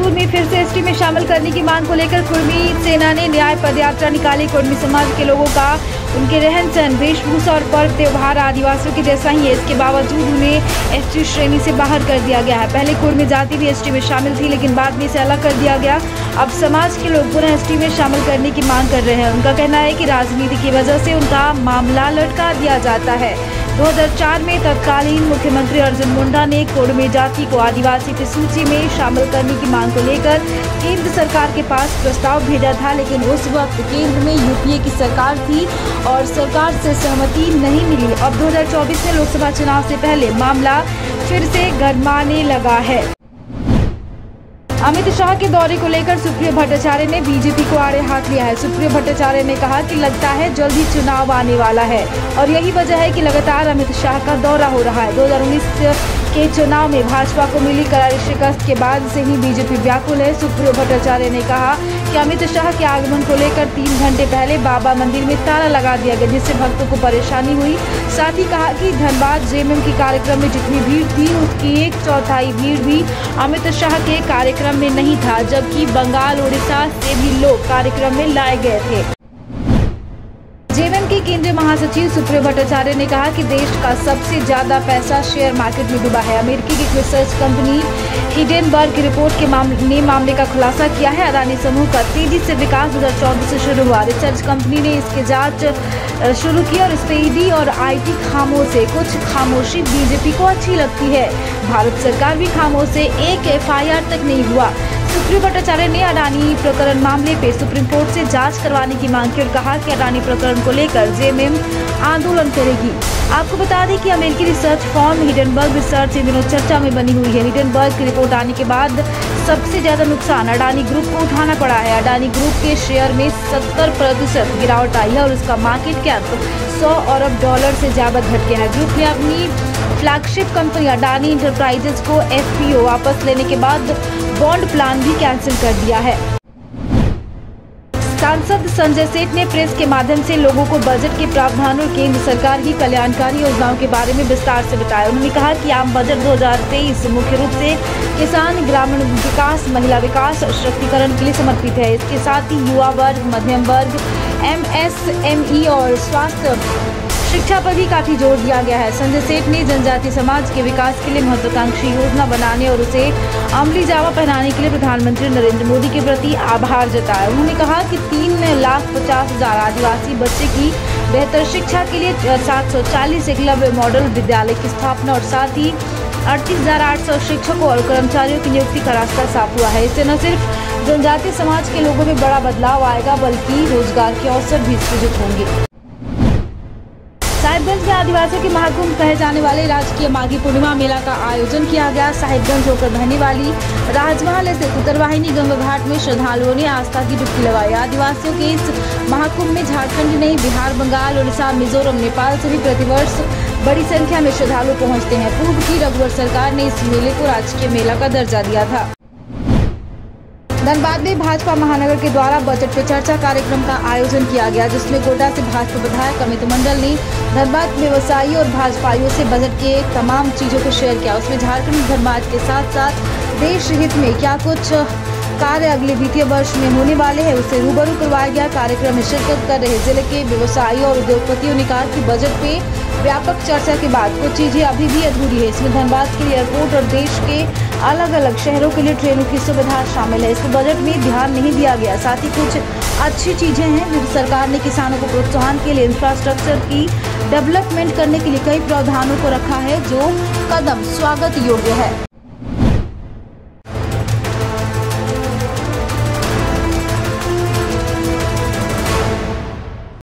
मजदूर में फिर से एसटी में शामिल करने की मांग को लेकर कुर्मी सेना ने न्याय पदयात्रा निकाली। कुर्मी समाज के लोगों का उनके रहन सहन, वेशभूषा और पर्व त्योहार आदिवासियों के जैसा ही है। इसके बावजूद उन्हें एसटी श्रेणी से बाहर कर दिया गया है। पहले कुर्मी जाति भी एसटी में शामिल थी, लेकिन बाद में इसे अलग कर दिया गया। अब समाज के लोग पुनः एसटी में शामिल करने की मांग कर रहे हैं। उनका कहना है कि राजनीति की वजह से उनका मामला लटका दिया जाता है। 2004 में तत्कालीन मुख्यमंत्री अर्जुन मुंडा ने कुर्मी जाति को आदिवासी की सूची में शामिल करने की मांग को लेकर केंद्र सरकार के पास प्रस्ताव भेजा था, लेकिन उस वक्त केंद्र में यूपीए की सरकार थी और सरकार से सहमति नहीं मिली। अब 2024 में लोकसभा चुनाव से पहले मामला फिर से गरमाने लगा है। अमित शाह के दौरे को लेकर सुप्रियो भट्टाचार्य ने बीजेपी को आड़े हाथ लिया है। सुप्रियो भट्टाचार्य ने कहा कि लगता है जल्द ही चुनाव आने वाला है और यही वजह है कि लगातार अमित शाह का दौरा हो रहा है। 2019 के चुनाव में भाजपा को मिली करारी शिकस्त के बाद से ही बीजेपी व्याकुल है। सुप्रियो भट्टाचार्य ने कहा कि अमित शाह के आगमन को लेकर 3 घंटे पहले बाबा मंदिर में ताला लगा दिया गया, जिससे भक्तों को परेशानी हुई। साथ ही कहा कि धनबाद जेएमएम के कार्यक्रम में जितनी भीड़ थी उसकी 1/4 भीड़ भी अमित शाह के कार्यक्रम में नहीं था, जबकि बंगाल, उड़ीसा से भी लोग कार्यक्रम में लाए गए थे। जेएमएम के केंद्रीय महासचिव सुप्रियो भट्टाचार्य ने कहा कि देश का सबसे ज्यादा पैसा शेयर मार्केट में डूबा है। अमेरिकी की रिसर्च कंपनी हिडेनबर्ग की रिपोर्ट के मामले का खुलासा किया है। अडानी समूह का तेजी से विकास 2014 से शुरू हुआ। रिसर्च कंपनी ने इसकी जांच शुरू की और इस पे ईडी और आईटी खामोश है। कुछ खामोशी बीजेपी को अच्छी लगती है। भारत सरकार भी खामोश है, एक एफआईआर तक नहीं हुआ। सुप्रियो भट्टाचार्य ने अडानी प्रकरण मामले पे सुप्रीम कोर्ट से जांच करवाने की मांग की और कहा कि अडानी प्रकरण को लेकर जेएमएम आंदोलन करेगी। आपको बता दें कि अमेरिकी रिसर्च फर्म हिडेनबर्ग रिसर्च इन दिनों चर्चा में बनी हुई है। हिडेनबर्ग की रिपोर्ट आने के बाद सबसे ज्यादा नुकसान अडानी ग्रुप को उठाना पड़ा है। अडानी ग्रुप के शेयर में 70% गिरावट आई है और उसका मार्केट कैप $100 अरब से ज्यादा घट गया है। ग्रुप ने अपनी फ्लैगशिप कंपनी अडानी इंटरप्राइजेज को एफपीओ वापस लेने के बाद बॉन्ड प्लान भी कैंसिल कर दिया है। सांसद संजय सेठ ने प्रेस के माध्यम से लोगों को बजट के प्रावधान और केंद्र सरकार की कल्याणकारी योजनाओं के बारे में विस्तार से बताया। उन्होंने कहा कि आम बजट 2023 मुख्य रूप से किसान, ग्रामीण विकास, महिला विकास और शक्तिकरण के लिए समर्पित है। इसके साथ ही युवा वर्ग, मध्यम वर्ग, एमएसएमई और स्वास्थ्य शिक्षा पर भी काफी जोर दिया गया है। संजय सेठ ने जनजातीय समाज के विकास के लिए महत्वाकांक्षी योजना बनाने और उसे अमली जामा पहनाने के लिए प्रधानमंत्री नरेंद्र मोदी के प्रति आभार जताया। उन्होंने कहा कि 3,50,000 आदिवासी बच्चे की बेहतर शिक्षा के लिए 740 एकलव्य मॉडल विद्यालय की स्थापना और साथ ही 38,800 शिक्षकों और कर्मचारियों की नियुक्ति का रास्ता साफ हुआ है। इससे न सिर्फ जनजातीय समाज के लोगों में बड़ा बदलाव आएगा, बल्कि रोजगार के अवसर भी सृजित होंगे। साहिबगंज में आदिवासियों के महाकुंभ कहे जाने वाले राजकीय माघी पूर्णिमा मेला का आयोजन किया गया। साहिबगंज होकर बहने वाली राजमहल स्थित उत्तरवाहिनी गंगा घाट में श्रद्धालुओं ने आस्था की डुबकी लगाई। आदिवासियों के इस महाकुंभ में झारखंड नहीं, बिहार, बंगाल, उड़ीसा, मिजोरम, नेपाल से भी प्रतिवर्ष बड़ी संख्या में श्रद्धालु पहुँचते हैं। पूर्व की रघुवर सरकार ने इस मेले को राजकीय मेला का दर्जा दिया था। धनबाद में भाजपा महानगर के द्वारा बजट पे चर्चा कार्यक्रम का आयोजन किया गया, जिसमें गोड्डा से भाजपा विधायक अमित मंडल ने धनबाद व्यवसायियों और भाजपाइयों से बजट के तमाम चीजों को शेयर किया। उसमें झारखंड धनबाद के साथ साथ देश हित में क्या कुछ कार्य अगले वित्तीय वर्ष में होने वाले हैं, उससे रूबरू करवाया गया। कार्यक्रम में शिरकत कर रहे जिले के व्यवसायियों और उद्योगपतियों ने कहा कि बजट पे व्यापक चर्चा के बाद कुछ चीजें अभी भी अधूरी है। इसमें धनबाद के लिए एयरपोर्ट और देश के अलग अलग शहरों के लिए ट्रेनों की सुविधा शामिल है। इस बजट में ध्यान नहीं दिया गया। साथ ही कुछ अच्छी चीजें हैं, जिस सरकार ने किसानों को प्रोत्साहन के लिए इंफ्रास्ट्रक्चर की डेवलपमेंट करने के लिए कई प्रावधानों को रखा है, जो कदम स्वागत योग्य है।